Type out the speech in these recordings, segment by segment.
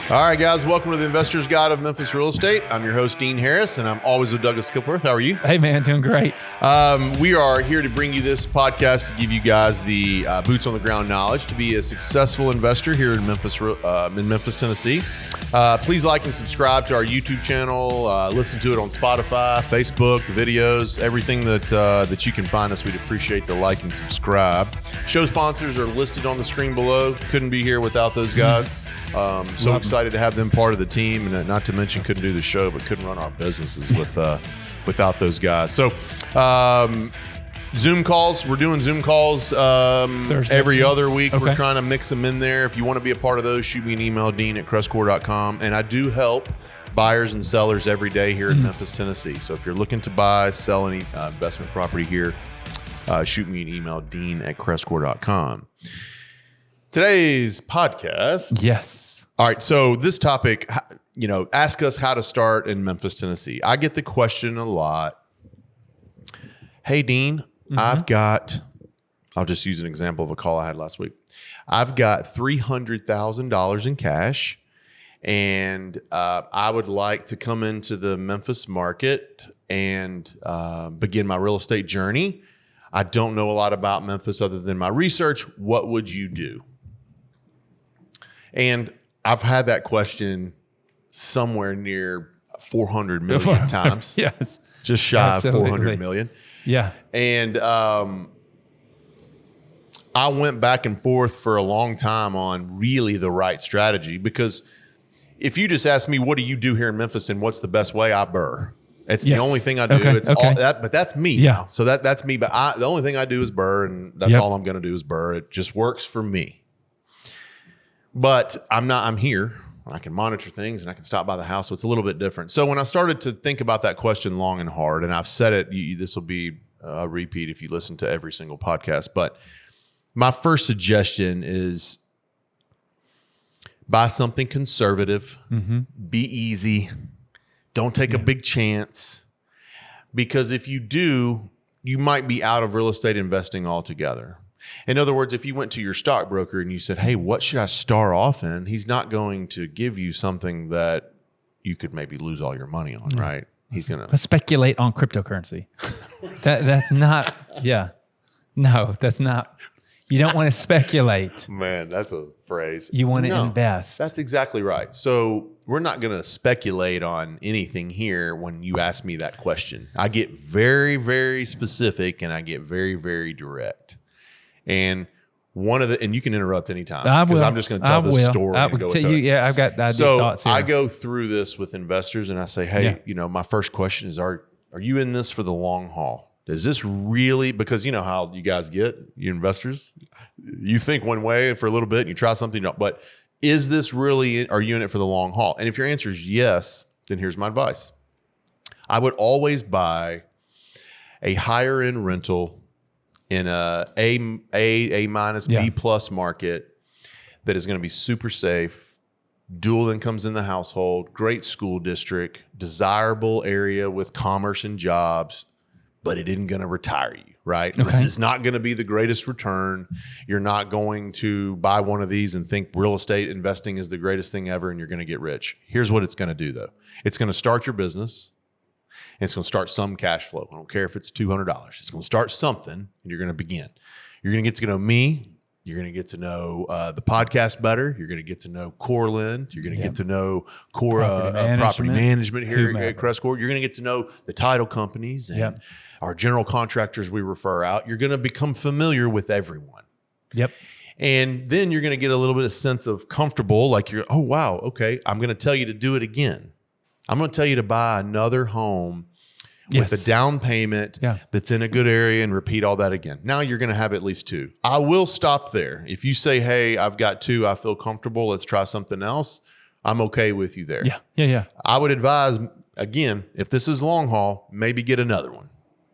All right, guys, welcome to the Investor's Guide of Memphis Real Estate. I'm your host, Dean Harris, and I'm always with Douglas Skipworth. How are you? Hey, man, doing great. We are here to bring you this podcast to give you guys the boots on the ground knowledge to be a successful investor here in Memphis, Tennessee. Please like and subscribe to our YouTube channel. Listen to it on Spotify, Facebook, the videos, everything that you can find us. We'd appreciate the like and subscribe. Show sponsors are listed on the screen below. Couldn't be here without those guys. So excited to have them part of the team, and not to mention couldn't do the show, but couldn't run our businesses without those guys. So Zoom calls, we're doing Zoom calls every other week. Okay. We're trying to mix them in there. If you want to be a part of those, shoot me an email, dean@CrestCore.com. And I do help buyers and sellers every day here in Memphis, Tennessee. So if you're looking to buy, sell any investment property here, shoot me an email, dean@CrestCore.com. Today's podcast. Yes. All right. So this topic, ask us how to start in Memphis, Tennessee. I get the question a lot. Hey, Dean, I'll just use an example of a call I had last week. I've got $300,000 in cash, and I would like to come into the Memphis market and begin my real estate journey. I don't know a lot about Memphis other than my research. What would you do? And I've had that question somewhere near 400 million times. Yes. Just shy of 400 million. Yeah. And I went back and forth for a long time on really the right strategy, because if you just ask me, what do you do here in Memphis and what's the best way, I burr. It's the only thing I do. All that, but that's me. Yeah. Now. So that's me. But the only thing I do is burr, and that's all I'm going to do is burr. It just works for me. But I'm here. I can monitor things and I can stop by the house. So it's a little bit different. So when I started to think about that question long and hard, and I've said it, this will be a repeat if you listen to every single podcast. But my first suggestion is buy something conservative, be easy. Don't take a big chance, because if you do, you might be out of real estate investing altogether. In other words, if you went to your stockbroker and you said, hey, what should I start off in? He's not going to give you something that you could maybe lose all your money on, right? He's going to speculate on cryptocurrency. That's not, no, that's not. You don't want to speculate. Man, that's a phrase. You want to invest. That's exactly right. So we're not going to speculate on anything here when you ask me that question. I get very, very specific, and I get very, very direct. And and you can interrupt anytime, because I'm just going to tell this story. I've got thoughts here. I go through this with investors and I say, hey, my first question is, are you in this for the long haul? Is this really, because you know how you guys get, you investors, you think one way for a little bit and you try something, but is this really, are you in it for the long haul? And if your answer is yes, then here's my advice. I would always buy a higher end rental in A minus, B plus market that is going to be super safe, dual incomes in the household, great school district, desirable area with commerce and jobs, but it isn't going to retire you, right? Okay. This is not going to be the greatest return. You're not going to buy one of these and think real estate investing is the greatest thing ever and you're going to get rich. Here's what it's going to do, though. It's going to start your business. And it's going to start some cash flow. I don't care if it's $200. It's going to start something, and you're going to begin. You're going to get to know me. You're going to get to know the podcast better. You're going to get to know Corland. You're going to get to know property management here at CrestCore. You're going to get to know the title companies and our general contractors we refer out. You're going to become familiar with everyone. Yep. And then you're going to get a little bit of sense of comfortable, like oh, wow, okay, I'm going to tell you to do it again. I'm going to tell you to buy another home with a down payment that's in a good area and repeat all that again. Now you're going to have at least two. I will stop there. If you say, hey, I've got two, I feel comfortable, let's try something else, I'm okay with you there. Yeah. I would advise, again, if this is long haul, maybe get another one.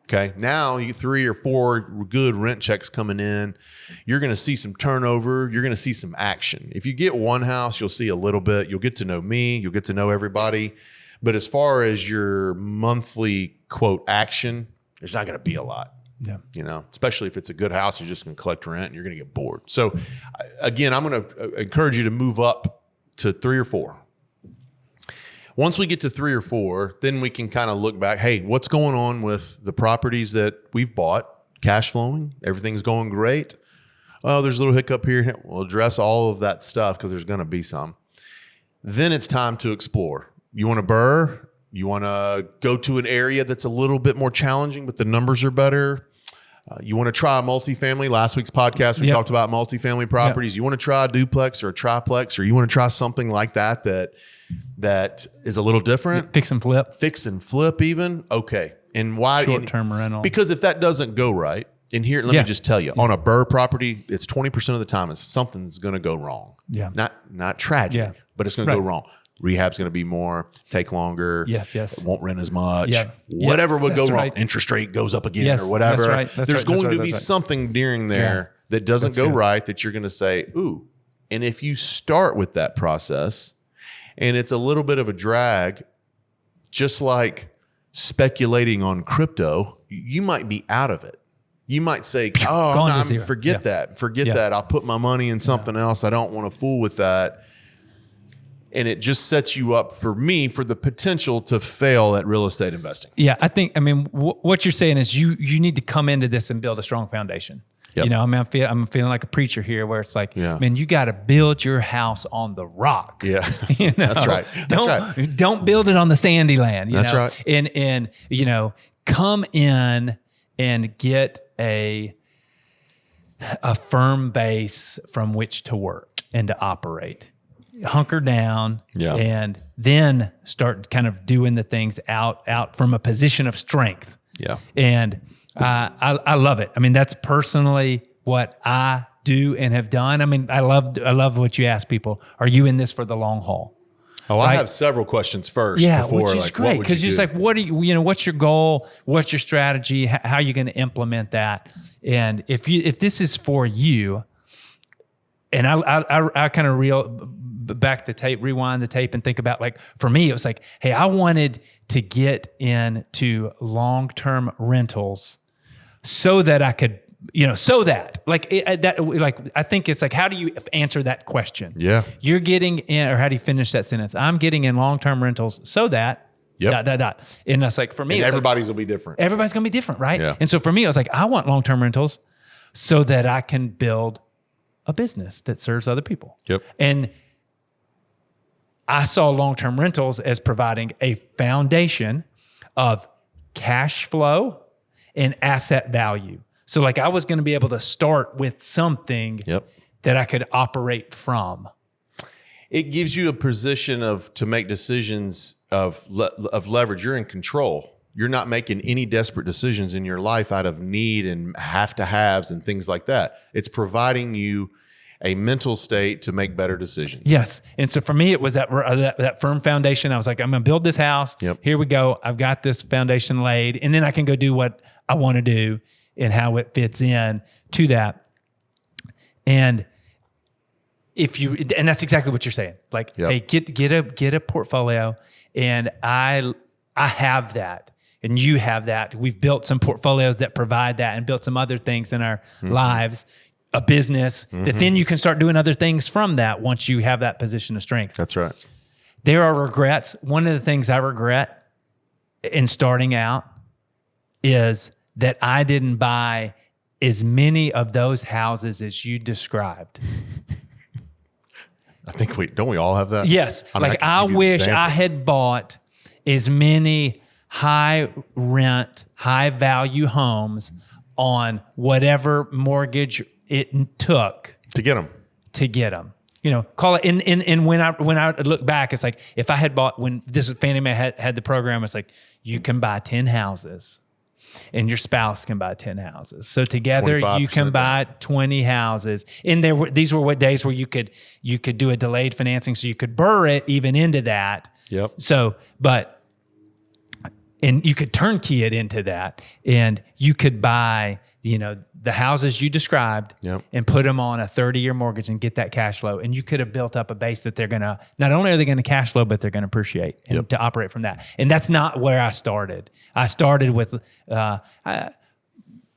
Okay. Now you 3 or 4 good rent checks coming in. You're going to see some turnover. You're going to see some action. If you get one house, you'll see a little bit. You'll get to know me. You'll get to know everybody. But as far as your monthly quote action, there's not going to be a lot. Yeah. You know, especially if it's a good house, you're just going to collect rent and you're going to get bored. So again, I'm going to encourage you to move up to 3 or 4. Once we get to 3 or 4, then we can kind of look back. Hey, what's going on with the properties that we've bought? Cash flowing, everything's going great. Oh, there's a little hiccup here. We'll address all of that stuff because there's going to be some. Then it's time to explore. You want to burr? You want to go to an area that's a little bit more challenging, but the numbers are better. You want to try a multifamily. Last week's podcast, we talked about multifamily properties. You want to try a duplex or a triplex, or you want to try something like that is a little different. Fix and flip even. Okay. And why? Short-term rental. Because if that doesn't go right, and here, let me just tell you, on a burr property, it's 20% of the time something's going to go wrong. Yeah. Not tragic, but it's going to go wrong. Rehab's going to be more, take longer. Yes. It won't rent as much. Yeah. Whatever would go wrong. Right. Interest rate goes up again or whatever. That's right. There's going to be something during there that doesn't go right that you're going to say, ooh. And if you start with that process and it's a little bit of a drag, just like speculating on crypto, you might be out of it. You might say, forget that. I'll put my money in something else. I don't want to fool with that. And it just sets you up for the potential to fail at real estate investing. Yeah, I mean, what you're saying is you need to come into this and build a strong foundation. Yep. I'm feeling like a preacher here where it's like, man, you got to build your house on the rock. Yeah, that's right. Don't build it on the sandy land. That's right. And come in and get a firm base from which to work and to operate. Hunker down and then start kind of doing the things out from a position of strength. Yeah. And I love it. I mean, that's personally what I do and have done. I mean, I love what you ask people. Are you in this for the long haul? Oh, right? I have several questions first. Yeah, before, which is great because it's like, what are you? What's your goal? What's your strategy? How are you going to implement that? And if this is for you, and I kind of rewind the tape and think about, like, for me, it was like, hey, I wanted to get into long-term rentals so that I could, I think it's like, how do you answer that question? Yeah. You're getting in, or how do you finish that sentence? I'm getting in long-term rentals so that, ... And that's like, for me, and everybody's will be different. Everybody's going to be different, right? Yeah. And so for me, I was like, I want long-term rentals so that I can build a business that serves other people. Yep. And I saw long-term rentals as providing a foundation of cash flow and asset value. So like I was going to be able to start with something that I could operate from. It gives you a position to make decisions of leverage. You're in control. You're not making any desperate decisions in your life out of need and have to haves and things like that. It's providing you a mental state to make better decisions. Yes. And so for me, it was that firm foundation. I was like, I'm going to build this house. Yep. Here we go. I've got this foundation laid, and then I can go do what I want to do and how it fits in to that. And and that's exactly what you're saying. Like, hey, get a portfolio, and I have that. And you have that. We've built some portfolios that provide that, and built some other things in our lives, a business that then you can start doing other things from that once you have that position of strength. That's right. There are regrets. One of the things I regret in starting out is that I didn't buy as many of those houses as you described. I think don't we all have that? Yes. I wish I had bought as many high rent, high value homes on whatever mortgage it took to get them. Call it. And when I look back, it's like, if I had bought, when this was Fannie Mae had the program, it's like, you can buy 10 houses and your spouse can buy 10 houses. So together you can buy 20 houses. And these were what days where you could do a delayed financing, so you could burr it even into that. Yep. So, and you could turnkey it into that, and you could buy, the houses you described and put them on a 30-year mortgage and get that cash flow. And you could have built up a base that they're going to, not only are they going to cash flow, but they're going to appreciate and to operate from that. And that's not where I started. I started with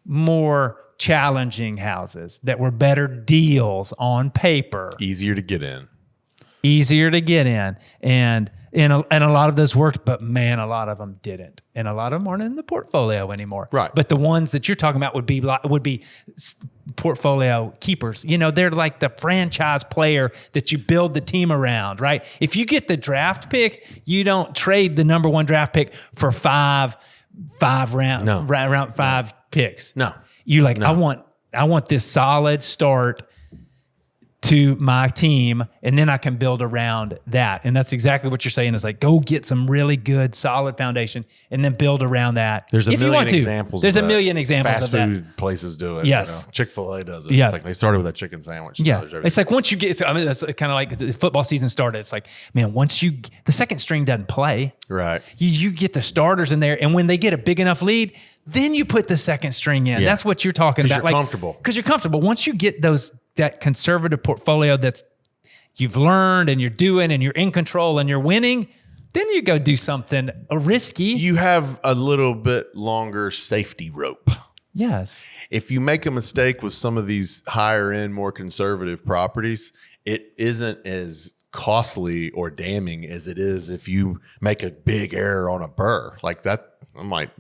more challenging houses that were better deals on paper. Easier to get in. And And a lot of those worked, but man, a lot of them didn't. And a lot of them aren't in the portfolio anymore. Right. But the ones that you're talking about would be portfolio keepers. You know, they're like the franchise player that you build the team around, right? If you get the draft pick, you don't trade the number one draft pick for round five picks. No. You like, I want this solid start to my team, and then I can build around that. And that's exactly what you're saying is like, go get some really good, solid foundation and then build around that. There's a million examples. There's a million examples of that. Fast food places do it. Yes. You know? Chick-fil-A does it. Yeah. It's like they started with that chicken sandwich. Yeah. It's like once you get, I mean, that's kind of like the football season started. It's like, man, the second string doesn't play. Right. You get the starters in there, and when they get a big enough lead, then you put the second string in. Yeah. That's what you're talking about. You're comfortable. Because you're comfortable. Once you get that conservative portfolio that's you've learned and you're doing and you're in control and you're winning, then you go do something risky. You have a little bit longer safety rope. Yes. If you make a mistake with some of these higher end, more conservative properties, it isn't as costly or damning as it is if you make a big error on a burr like that. I'm like,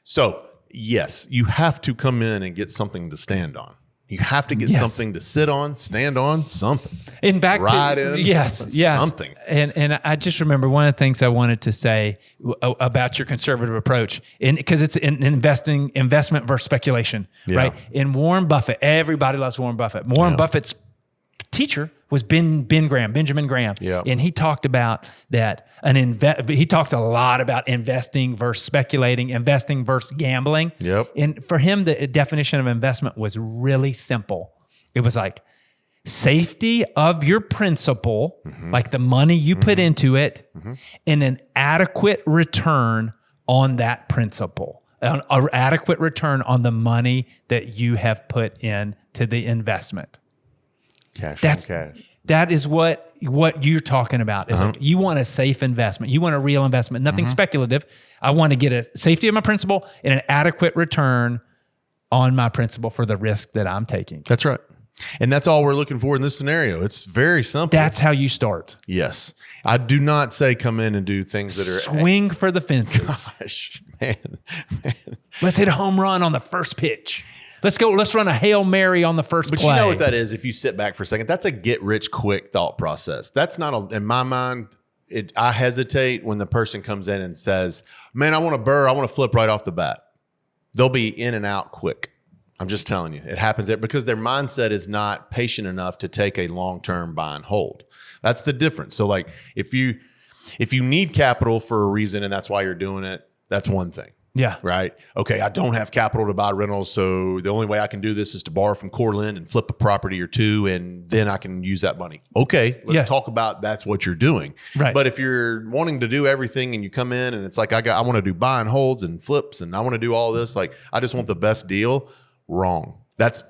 so yes, you have to come in and get something to stand on. You have to get something to sit on, stand on, something. And back Ride to in, yes, something. And I just remember one of the things I wanted to say about your conservative approach, because it's in investment versus speculation, right? In Warren Buffett, everybody loves Warren Buffett. Warren Buffett's teacher was Benjamin Graham. Yeah. And he talked about that he talked a lot about investing versus speculating, investing versus gambling. Yep. And for him, the definition of investment was really simple. It was like safety of your principal, like the money you put into it, and an adequate return on that principal, an adequate return on the money that you have put into the investment. Cash. That is what you're talking about. Is like you want a safe investment. You want a real investment, nothing speculative. I want to get a safety of my principal and an adequate return on my principal for the risk that I'm taking. That's right. And that's all we're looking for in this scenario. It's very simple. That's how you start. Yes. I do not say come in and do things that are swing for the fences. Gosh, man. Let's hit a home run on the first pitch. Let's go. Let's run a Hail Mary on the first play. But you know what that is? If you sit back for a second, that's a get rich quick thought process. That's not in my mind. I hesitate when the person comes in and says, man, I want a burr. I want to flip right off the bat. They'll be in and out quick. I'm just telling you, it happens there because their mindset is not patient enough to take a long-term buy and hold. That's the difference. So like if you need capital for a reason and that's why you're doing it, that's one thing. Yeah. Right. Okay. I don't have capital to buy rentals. So the only way I can do this is to borrow from Cortland and flip a property or two. And then I can use that money. Okay. Let's talk about that's what you're doing. Right. But if you're wanting to do everything and you come in and it's like, I want to do buy and holds and flips and I want to do all this. Like, I just want the best deal. Wrong. That's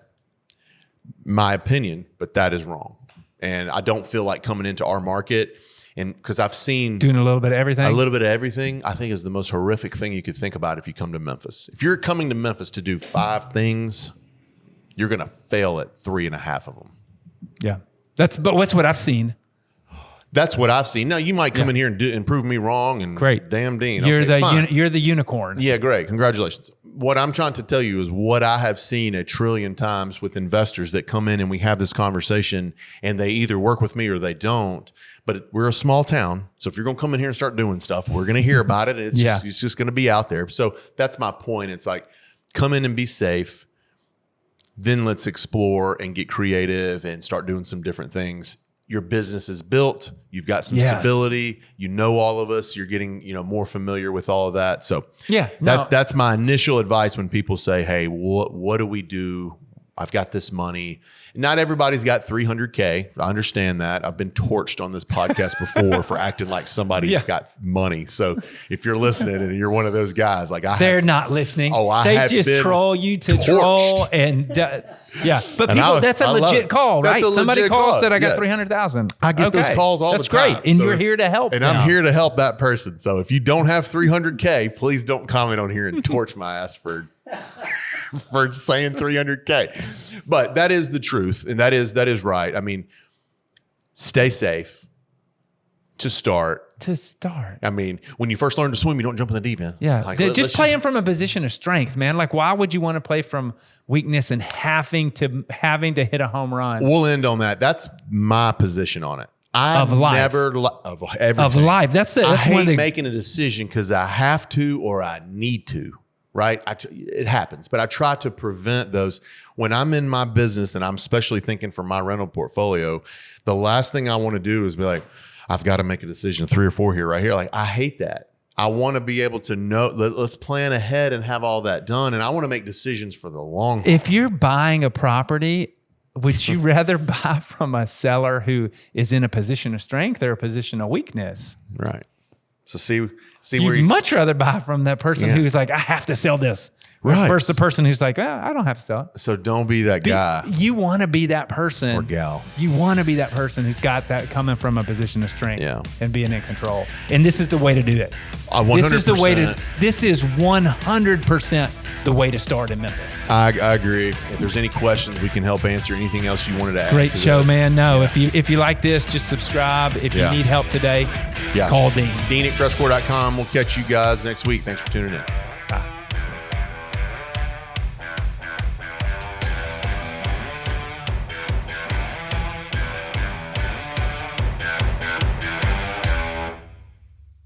my opinion, but that is wrong. And I don't feel like coming into our market. And because I've seen doing a little bit of everything. A little bit of everything, I think is the most horrific thing you could think about if you come to Memphis. If you're coming to Memphis to do 5 things, you're going to fail at 3.5 of them. Yeah. That's what I've seen. That's what I've seen. Now, you might come in here and prove me wrong. And great. Damn Dean. You're okay, you're the unicorn. Yeah, great. Congratulations. What I'm trying to tell you is what I have seen 1 trillion times with investors that come in and we have this conversation and they either work with me or they don't. But we're a small town. So if you're going to come in here and start doing stuff, we're going to hear about it. It's just going to be out there. So that's my point. It's like, come in and be safe. Then let's explore and get creative and start doing some different things. Your business is built. You've got some stability. You know all of us. You're getting more familiar with all of that. So that's my initial advice when people say, hey, what do we do? I've got this money. Not everybody's got $300K. I understand that. I've been torched on this podcast before for acting like somebody's got money. So if you're listening and you're one of those guys, like they're not listening. Oh, they just troll you to torched. Troll and But people, that's a legit call, right? Somebody called said I got 300,000. I get those calls all the time. That's great, and you're here to help. And I'm here to help that person. So if you don't have $300K, please don't comment on here and torch my ass for saying 300K. But that is the truth. And that is right. I mean, stay safe, to start. I mean, when you first learn to swim, you don't jump in the deep end. Yeah. Like, just playing from a position of strength, man. Like, why would you want to play from weakness and having to hit a home run? We'll end on that. That's my position on it. Of everything. Of life. I hate making a decision because I have to or I need to, right? It happens, but I try to prevent those. When I'm in my business and I'm especially thinking for my rental portfolio, the last thing I want to do is be like, I've got to make a decision, 3 or 4 here, right here. Like, I hate that. I want to be able to know, let's plan ahead and have all that done. And I want to make decisions for the long haul. If you're buying a property, would you rather buy from a seller who is in a position of strength or a position of weakness? Right. So see where you'd much rather buy from that person who's like, I have to sell this. Right. Versus the person who's like, I don't have to sell it. So don't be that guy. You want to be that person. Or gal. You want to be that person who's got that coming from a position of strength and being in control. And this is the way to do it. 100%. This is 100% the way to start in Memphis. I agree. If there's any questions, we can help answer anything else you wanted to add. Great show, man. No, if you like this, just subscribe. If you need help today, call Dean. Dean at CrestCore.com. We'll catch you guys next week. Thanks for tuning in.